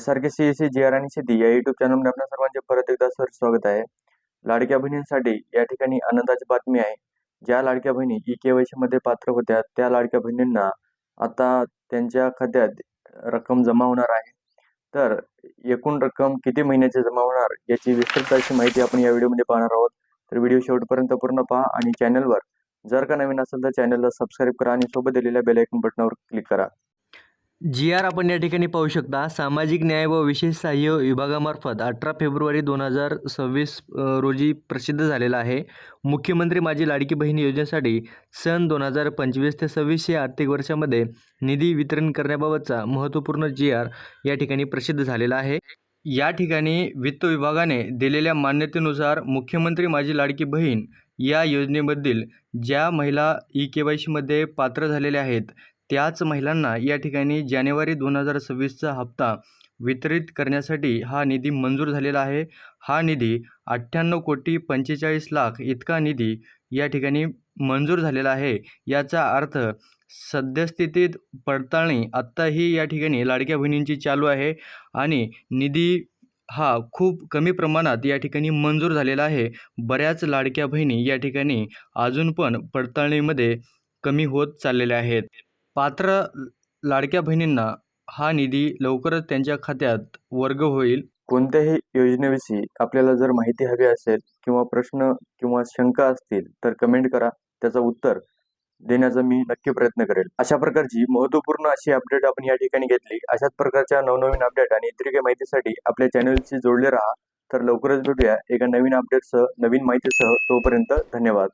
SRK CSC जी R आणि शेती या युट्यूब चॅनलमध्ये आपल्या सर्वांचे परत एकदा सर स्वागत आहे. लाडक्या बहिणींसाठी या ठिकाणी आनंदाची बातमी आहे. ज्या लाडक्या बहिणी ई-के.वाय.सी मध्ये पात्र होत्या त्या लाडक्या बहिणींना आता त्यांच्या खात्यात रक्कम जमा होणार आहे. तर एकूण रक्कम किती महिन्याची जमा होणार याची विस्तृत अशी माहिती आपण या व्हिडिओमध्ये पाहणार आहोत. तर व्हिडिओ शेवटपर्यंत पूर्ण पहा आणि चॅनलवर जर का नवीन असेल तर चॅनलला सबस्क्राईब करा आणि सोबत दिलेल्या बेल आयकॉन बटनावर क्लिक करा. जी.आर आपण या ठिकाणी पाहू शकता. सामाजिक न्याय व विशेष सहाय्य विभागामार्फत 18 फेब्रुवारी 2026 रोजी प्रसिद्ध झालेला आहे. मुख्यमंत्री माझी लाडकी बहीण योजनेसाठी सन 2025 ते 26 या आर्थिक वर्षामध्ये निधी वितरण करण्याबाबतचा महत्त्वपूर्ण जी.आर या ठिकाणी प्रसिद्ध झालेला आहे. या ठिकाणी वित्त विभागाने दिलेल्या मान्यतेनुसार मुख्यमंत्री माझी लाडकी बहीण या योजनेमधील ज्या महिला ई-के.वाय.सीमध्ये पात्र झालेल्या आहेत त्याच महिलांना या ठिकाणी जानेवारी 2026चा हप्ता वितरित करण्यासाठी हा निधी मंजूर झालेला आहे. हा निधी 98,45,00,000 इतका निधी या ठिकाणी मंजूर झालेला आहे. याचा अर्थ सद्यस्थितीत पडताळणी आत्ताही या ठिकाणी लाडक्या बहिणींची चालू आहे आणि निधी हा खूप कमी प्रमाणात या ठिकाणी मंजूर झालेला आहे. बऱ्याच लाडक्या बहिणी या ठिकाणी अजून पण पडताळणीमध्ये कमी होत चाललेल्या आहेत. पात्र लाडक्या बहिणींना हा निधी लवकरच त्यांच्या खात्यात वर्ग होईल. कोणत्याही योजनेविषयी आपल्याला जर माहिती हवी असेल किंवा प्रश्न किंवा शंका असतील तर कमेंट करा. त्याचं उत्तर देण्याचा मी नक्की प्रयत्न करेल. अशा प्रकारची महत्त्वपूर्ण अशी अपडेट आपण या ठिकाणी घेतली. अशाच प्रकारच्या नवनवीन अपडेट आणि इतर काही माहितीसाठी आपल्या चॅनलशी जोडले राहा. तर लवकरच भेटूया एका नवीन अपडेटसह, नवीन माहितीसह. तोपर्यंत धन्यवाद.